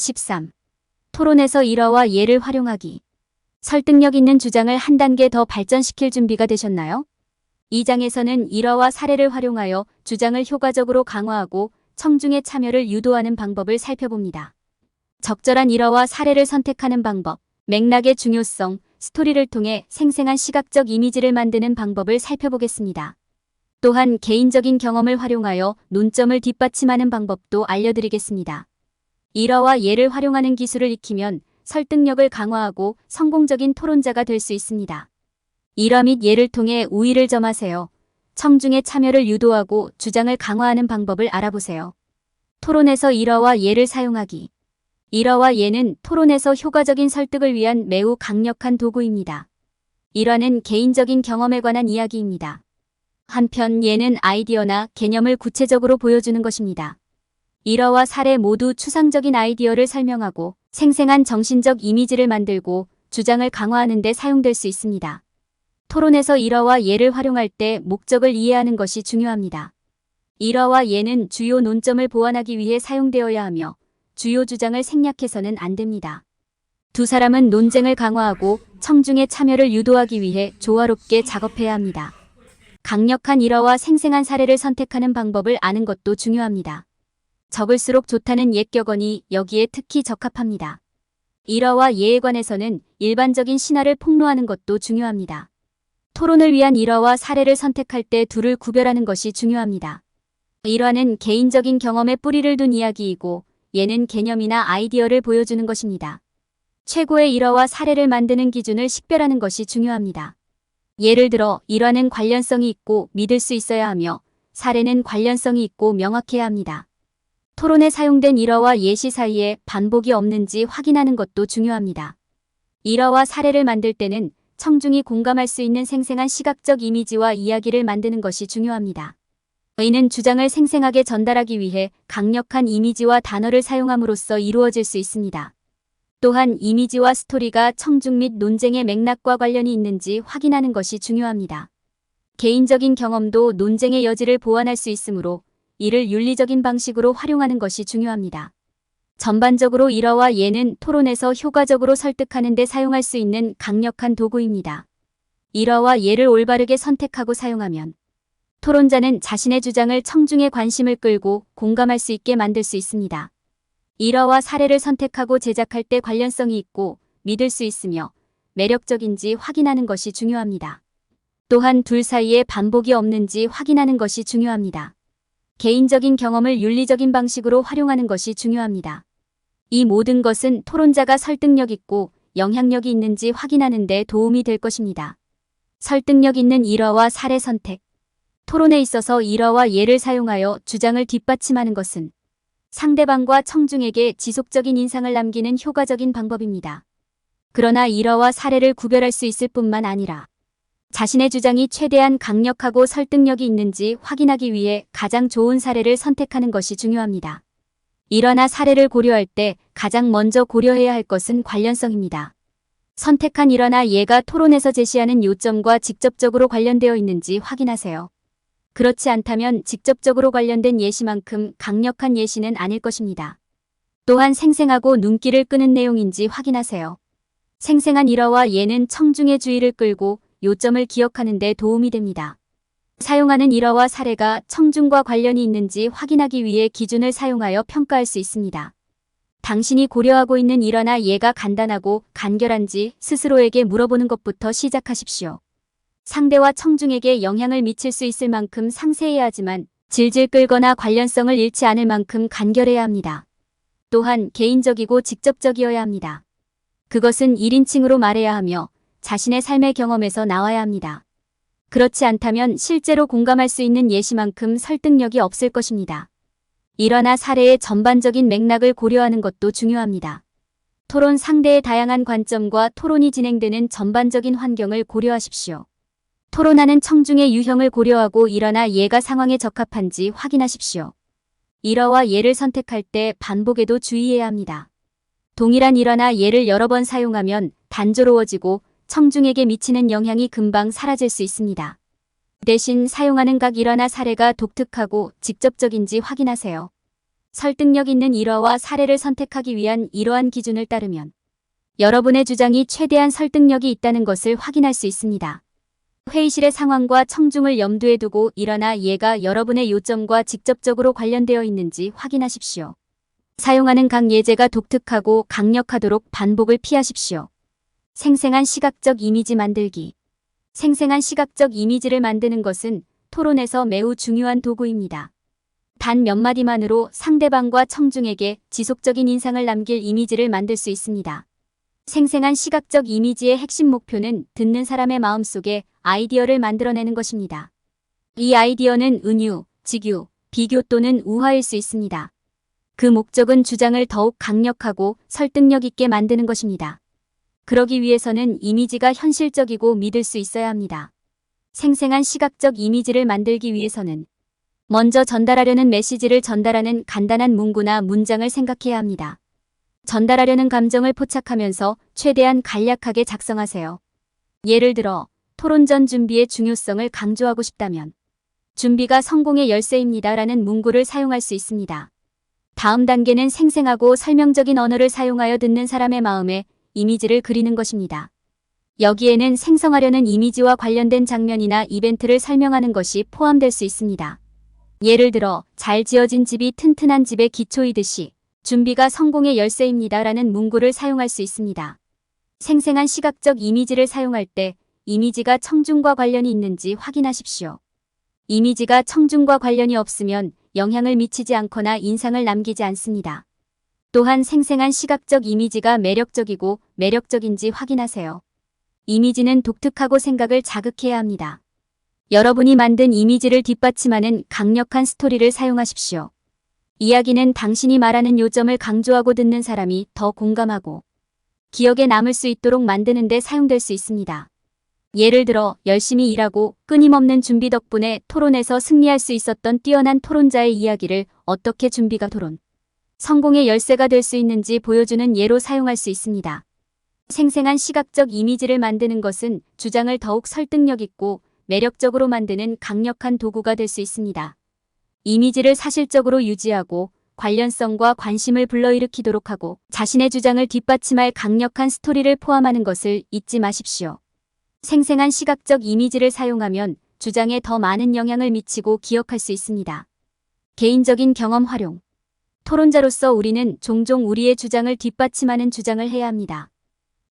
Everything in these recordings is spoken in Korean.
13. 토론에서 일화와 예를 활용하기. 설득력 있는 주장을 한 단계 더 발전시킬 준비가 되셨나요? 이 장에서는 일화와 사례를 활용하여 주장을 효과적으로 강화하고 청중의 참여를 유도하는 방법을 살펴봅니다. 적절한 일화와 사례를 선택하는 방법, 맥락의 중요성, 스토리를 통해 생생한 시각적 이미지를 만드는 방법을 살펴보겠습니다. 또한 개인적인 경험을 활용하여 논점을 뒷받침하는 방법도 알려드리겠습니다. 일화와 예를 활용하는 기술을 익히면 설득력을 강화하고 성공적인 토론자가 될 수 있습니다. 일화 및 예를 통해 우위를 점하세요. 청중의 참여를 유도하고 주장을 강화하는 방법을 알아보세요. 토론에서 일화와 예를 사용하기. 일화와 예는 토론에서 효과적인 설득을 위한 매우 강력한 도구입니다. 일화는 개인적인 경험에 관한 이야기입니다. 한편 예는 아이디어나 개념을 구체적으로 보여주는 것입니다. 일화와 사례 모두 추상적인 아이디어를 설명하고 생생한 정신적 이미지를 만들고 주장을 강화하는 데 사용될 수 있습니다. 토론에서 일화와 예를 활용할 때 목적을 이해하는 것이 중요합니다. 일화와 예는 주요 논점을 보완하기 위해 사용되어야 하며 주요 주장을 생략해서는 안 됩니다. 두 사람은 논쟁을 강화하고 청중의 참여를 유도하기 위해 조화롭게 작업해야 합니다. 강력한 일화와 생생한 사례를 선택하는 방법을 아는 것도 중요합니다. 적을수록 좋다는 옛 격언이 여기에 특히 적합합니다. 일화와 예에 관해서는 일반적인 신화를 폭로하는 것도 중요합니다. 토론을 위한 일화와 사례를 선택할 때 둘을 구별하는 것이 중요합니다. 일화는 개인적인 경험에 뿌리를 둔 이야기이고 예는 개념이나 아이디어를 보여주는 것입니다. 최고의 일화와 사례를 만드는 기준을 식별하는 것이 중요합니다. 예를 들어 일화는 관련성이 있고 믿을 수 있어야 하며 사례는 관련성이 있고 명확해야 합니다. 토론에 사용된 일화와 예시 사이에 반복이 없는지 확인하는 것도 중요합니다. 일화와 사례를 만들 때는 청중이 공감할 수 있는 생생한 시각적 이미지와 이야기를 만드는 것이 중요합니다. 이는 주장을 생생하게 전달하기 위해 강력한 이미지와 단어를 사용함으로써 이루어질 수 있습니다. 또한 이미지와 스토리가 청중 및 논쟁의 맥락과 관련이 있는지 확인하는 것이 중요합니다. 개인적인 경험도 논쟁의 여지를 보완할 수 있으므로 이를 윤리적인 방식으로 활용하는 것이 중요합니다. 전반적으로 일화와 예는 토론에서 효과적으로 설득하는 데 사용할 수 있는 강력한 도구입니다. 일화와 예를 올바르게 선택하고 사용하면 토론자는 자신의 주장을 청중의 관심을 끌고 공감할 수 있게 만들 수 있습니다. 일화와 사례를 선택하고 제작할 때 관련성이 있고 믿을 수 있으며 매력적인지 확인하는 것이 중요합니다. 또한 둘 사이에 반복이 없는지 확인하는 것이 중요합니다. 개인적인 경험을 윤리적인 방식으로 활용하는 것이 중요합니다. 이 모든 것은 토론자가 설득력 있고 영향력이 있는지 확인하는 데 도움이 될 것입니다. 설득력 있는 일화와 사례 선택. 토론에 있어서 일화와 예를 사용하여 주장을 뒷받침하는 것은 상대방과 청중에게 지속적인 인상을 남기는 효과적인 방법입니다. 그러나 일화와 사례를 구별할 수 있을 뿐만 아니라 자신의 주장이 최대한 강력하고 설득력이 있는지 확인하기 위해 가장 좋은 사례를 선택하는 것이 중요합니다. 일화나 사례를 고려할 때 가장 먼저 고려해야 할 것은 관련성입니다. 선택한 일화나 예가 토론에서 제시하는 요점과 직접적으로 관련되어 있는지 확인하세요. 그렇지 않다면 직접적으로 관련된 예시만큼 강력한 예시는 아닐 것입니다. 또한 생생하고 눈길을 끄는 내용인지 확인하세요. 생생한 일화와 예는 청중의 주의를 끌고 요점을 기억하는 데 도움이 됩니다. 사용하는 일화와 사례가 청중과 관련이 있는지 확인하기 위해 기준을 사용하여 평가할 수 있습니다. 당신이 고려하고 있는 일화나 예가 간단하고 간결한지 스스로에게 물어보는 것부터 시작하십시오. 상대와 청중에게 영향을 미칠 수 있을 만큼 상세해야 하지만 질질 끌거나 관련성을 잃지 않을 만큼 간결해야 합니다. 또한 개인적이고 직접적이어야 합니다. 그것은 1인칭으로 말해야 하며 자신의 삶의 경험에서 나와야 합니다. 그렇지 않다면 실제로 공감할 수 있는 예시만큼 설득력이 없을 것입니다. 일화나 사례의 전반적인 맥락을 고려하는 것도 중요합니다. 토론 상대의 다양한 관점과 토론이 진행되는 전반적인 환경을 고려하십시오. 토론하는 청중의 유형을 고려하고 일화나 예가 상황에 적합한지 확인하십시오. 일화와 예를 선택할 때 반복에도 주의해야 합니다. 동일한 일화나 예를 여러 번 사용하면 단조로워지고 청중에게 미치는 영향이 금방 사라질 수 있습니다. 대신 사용하는 각 일화나 사례가 독특하고 직접적인지 확인하세요. 설득력 있는 일화와 사례를 선택하기 위한 이러한 기준을 따르면 여러분의 주장이 최대한 설득력이 있다는 것을 확인할 수 있습니다. 회의실의 상황과 청중을 염두에 두고 일화나 예가 여러분의 요점과 직접적으로 관련되어 있는지 확인하십시오. 사용하는 각 예제가 독특하고 강력하도록 반복을 피하십시오. 생생한 시각적 이미지 만들기. 생생한 시각적 이미지를 만드는 것은 토론에서 매우 중요한 도구입니다. 단 몇 마디만으로 상대방과 청중에게 지속적인 인상을 남길 이미지를 만들 수 있습니다. 생생한 시각적 이미지의 핵심 목표는 듣는 사람의 마음속에 아이디어를 만들어내는 것입니다. 이 아이디어는 은유, 직유, 비교 또는 우화일 수 있습니다. 그 목적은 주장을 더욱 강력하고 설득력 있게 만드는 것입니다. 그러기 위해서는 이미지가 현실적이고 믿을 수 있어야 합니다. 생생한 시각적 이미지를 만들기 위해서는 먼저 전달하려는 메시지를 전달하는 간단한 문구나 문장을 생각해야 합니다. 전달하려는 감정을 포착하면서 최대한 간략하게 작성하세요. 예를 들어, 토론 전 준비의 중요성을 강조하고 싶다면 준비가 성공의 열쇠입니다 라는 문구를 사용할 수 있습니다. 다음 단계는 생생하고 설명적인 언어를 사용하여 듣는 사람의 마음에 이미지를 그리는 것입니다. 여기에는 생성하려는 이미지와 관련된 장면이나 이벤트를 설명하는 것이 포함될 수 있습니다. 예를 들어, 잘 지어진 집이 튼튼한 집의 기초이듯이 준비가 성공의 열쇠입니다 라는 문구를 사용할 수 있습니다. 생생한 시각적 이미지를 사용할 때 이미지가 청중과 관련이 있는지 확인하십시오. 이미지가 청중과 관련이 없으면 영향을 미치지 않거나 인상을 남기지 않습니다. 또한 생생한 시각적 이미지가 매력적이고 매력적인지 확인하세요. 이미지는 독특하고 생각을 자극해야 합니다. 여러분이 만든 이미지를 뒷받침하는 강력한 스토리를 사용하십시오. 이야기는 당신이 말하는 요점을 강조하고 듣는 사람이 더 공감하고 기억에 남을 수 있도록 만드는 데 사용될 수 있습니다. 예를 들어, 열심히 일하고 끊임없는 준비 덕분에 토론에서 승리할 수 있었던 뛰어난 토론자의 이야기를 어떻게 준비가 토론, 성공의 열쇠가 될 수 있는지 보여주는 예로 사용할 수 있습니다. 생생한 시각적 이미지를 만드는 것은 주장을 더욱 설득력 있고 매력적으로 만드는 강력한 도구가 될 수 있습니다. 이미지를 사실적으로 유지하고 관련성과 관심을 불러일으키도록 하고 자신의 주장을 뒷받침할 강력한 스토리를 포함하는 것을 잊지 마십시오. 생생한 시각적 이미지를 사용하면 주장에 더 많은 영향을 미치고 기억할 수 있습니다. 개인적인 경험 활용. 토론자로서 우리는 종종 우리의 주장을 뒷받침하는 주장을 해야 합니다.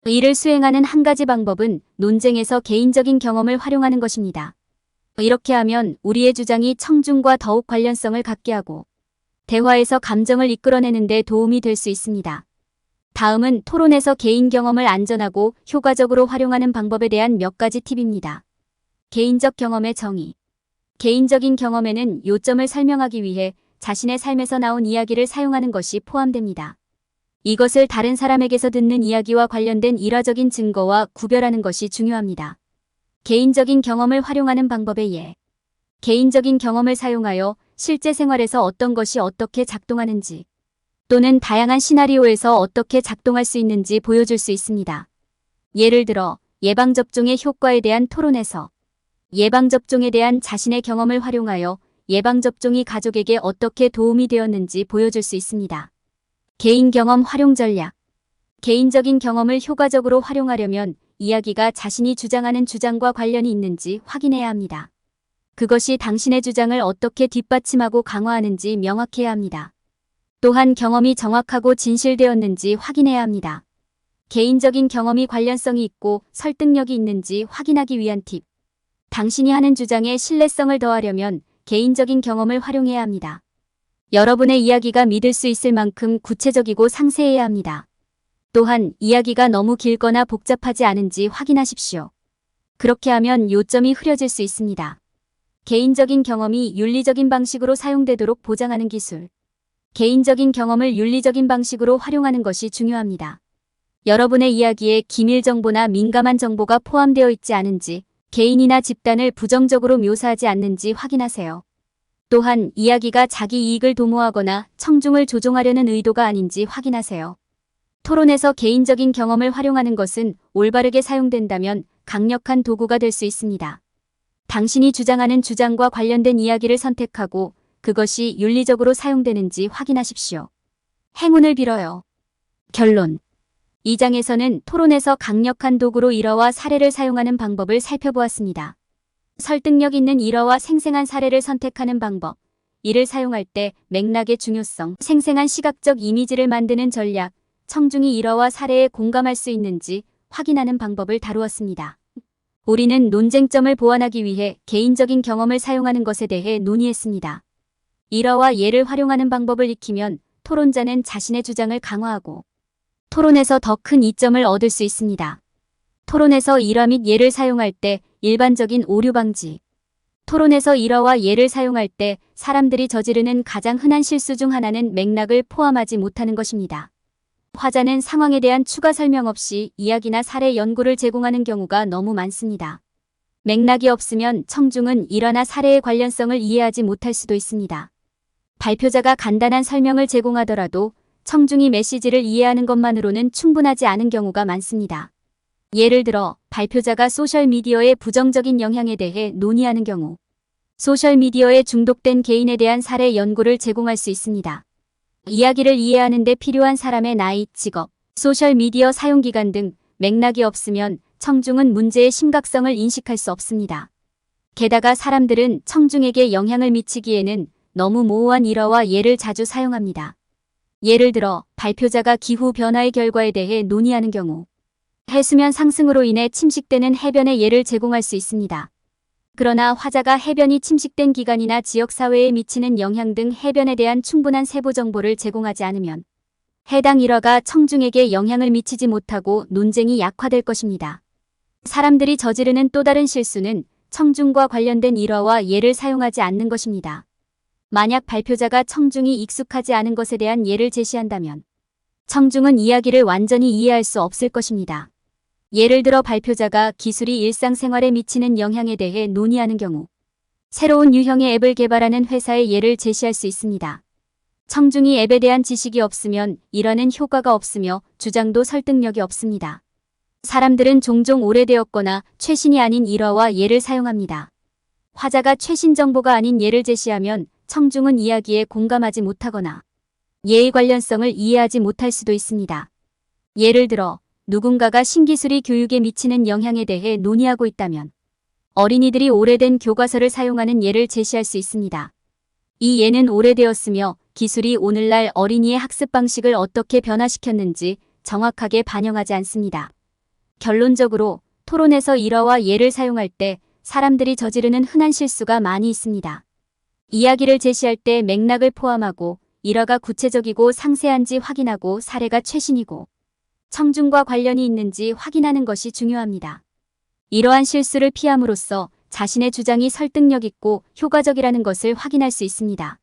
이를 수행하는 한 가지 방법은 논쟁에서 개인적인 경험을 활용하는 것입니다. 이렇게 하면 우리의 주장이 청중과 더욱 관련성을 갖게 하고 대화에서 감정을 이끌어내는 데 도움이 될 수 있습니다. 다음은 토론에서 개인 경험을 안전하고 효과적으로 활용하는 방법에 대한 몇 가지 팁입니다. 개인적 경험의 정의. 개인적인 경험에는 요점을 설명하기 위해 자신의 삶에서 나온 이야기를 사용하는 것이 포함됩니다. 이것을 다른 사람에게서 듣는 이야기와 관련된 일화적인 증거와 구별하는 것이 중요합니다. 개인적인 경험을 활용하는 방법의 예. 개인적인 경험을 사용하여 실제 생활에서 어떤 것이 어떻게 작동하는지 또는 다양한 시나리오에서 어떻게 작동할 수 있는지 보여줄 수 있습니다. 예를 들어, 예방접종의 효과에 대한 토론에서 예방접종에 대한 자신의 경험을 활용하여 예방접종이 가족에게 어떻게 도움이 되었는지 보여줄 수 있습니다. 개인 경험 활용 전략. 개인적인 경험을 효과적으로 활용하려면 이야기가 자신이 주장하는 주장과 관련이 있는지 확인해야 합니다. 그것이 당신의 주장을 어떻게 뒷받침하고 강화하는지 명확해야 합니다. 또한 경험이 정확하고 진실되었는지 확인해야 합니다. 개인적인 경험이 관련성이 있고 설득력이 있는지 확인하기 위한 팁. 당신이 하는 주장에 신뢰성을 더하려면 개인적인 경험을 활용해야 합니다. 여러분의 이야기가 믿을 수 있을 만큼 구체적이고 상세해야 합니다. 또한 이야기가 너무 길거나 복잡하지 않은지 확인하십시오. 그렇게 하면 요점이 흐려질 수 있습니다. 개인적인 경험이 윤리적인 방식으로 사용되도록 보장하는 기술. 개인적인 경험을 윤리적인 방식으로 활용하는 것이 중요합니다. 여러분의 이야기에 기밀 정보나 민감한 정보가 포함되어 있지 않은지, 개인이나 집단을 부정적으로 묘사하지 않는지 확인하세요. 또한 이야기가 자기 이익을 도모하거나 청중을 조종하려는 의도가 아닌지 확인하세요. 토론에서 개인적인 경험을 활용하는 것은 올바르게 사용된다면 강력한 도구가 될 수 있습니다. 당신이 주장하는 주장과 관련된 이야기를 선택하고 그것이 윤리적으로 사용되는지 확인하십시오. 행운을 빌어요. 결론. 이 장에서는 토론에서 강력한 도구로 일어와 사례를 사용하는 방법을 살펴보았습니다. 설득력 있는 일어와 생생한 사례를 선택하는 방법, 이를 사용할 때 맥락의 중요성, 생생한 시각적 이미지를 만드는 전략, 청중이 일어와 사례에 공감할 수 있는지 확인하는 방법을 다루었습니다. 우리는 논쟁점을 보완하기 위해 개인적인 경험을 사용하는 것에 대해 논의했습니다. 일어와 예를 활용하는 방법을 익히면 토론자는 자신의 주장을 강화하고 토론에서 더 큰 이점을 얻을 수 있습니다. 토론에서 일화 및 예를 사용할 때 일반적인 오류 방지. 토론에서 일화와 예를 사용할 때 사람들이 저지르는 가장 흔한 실수 중 하나는 맥락을 포함하지 못하는 것입니다. 화자는 상황에 대한 추가 설명 없이 이야기나 사례 연구를 제공하는 경우가 너무 많습니다. 맥락이 없으면 청중은 일화나 사례의 관련성을 이해하지 못할 수도 있습니다. 발표자가 간단한 설명을 제공하더라도 청중이 메시지를 이해하는 것만으로는 충분하지 않은 경우가 많습니다. 예를 들어 발표자가 소셜미디어의 부정적인 영향에 대해 논의하는 경우 소셜미디어에 중독된 개인에 대한 사례 연구를 제공할 수 있습니다. 이야기를 이해하는 데 필요한 사람의 나이, 직업, 소셜미디어 사용기간 등 맥락이 없으면 청중은 문제의 심각성을 인식할 수 없습니다. 게다가 사람들은 청중에게 영향을 미치기에는 너무 모호한 일화와 예를 자주 사용합니다. 예를 들어 발표자가 기후변화의 결과에 대해 논의하는 경우 해수면 상승으로 인해 침식되는 해변의 예를 제공할 수 있습니다. 그러나 화자가 해변이 침식된 기간이나 지역사회에 미치는 영향 등 해변에 대한 충분한 세부 정보를 제공하지 않으면 해당 일화가 청중에게 영향을 미치지 못하고 논쟁이 약화될 것입니다. 사람들이 저지르는 또 다른 실수는 청중과 관련된 일화와 예를 사용하지 않는 것입니다. 만약 발표자가 청중이 익숙하지 않은 것에 대한 예를 제시한다면 청중은 이야기를 완전히 이해할 수 없을 것입니다. 예를 들어 발표자가 기술이 일상생활에 미치는 영향에 대해 논의하는 경우 새로운 유형의 앱을 개발하는 회사의 예를 제시할 수 있습니다. 청중이 앱에 대한 지식이 없으면 일화는 효과가 없으며 주장도 설득력이 없습니다. 사람들은 종종 오래되었거나 최신이 아닌 일화와 예를 사용합니다. 화자가 최신 정보가 아닌 예를 제시하면 청중은 이야기에 공감하지 못하거나 예의 관련성을 이해하지 못할 수도 있습니다. 예를 들어 누군가가 신기술이 교육에 미치는 영향에 대해 논의하고 있다면 어린이들이 오래된 교과서를 사용하는 예를 제시할 수 있습니다. 이 예는 오래되었으며 기술이 오늘날 어린이의 학습 방식을 어떻게 변화시켰는지 정확하게 반영하지 않습니다. 결론적으로 토론에서 일화와 예를 사용할 때 사람들이 저지르는 흔한 실수가 많이 있습니다. 이야기를 제시할 때 맥락을 포함하고 일화가 구체적이고 상세한지 확인하고 사례가 최신이고 청중과 관련이 있는지 확인하는 것이 중요합니다. 이러한 실수를 피함으로써 자신의 주장이 설득력 있고 효과적이라는 것을 확인할 수 있습니다.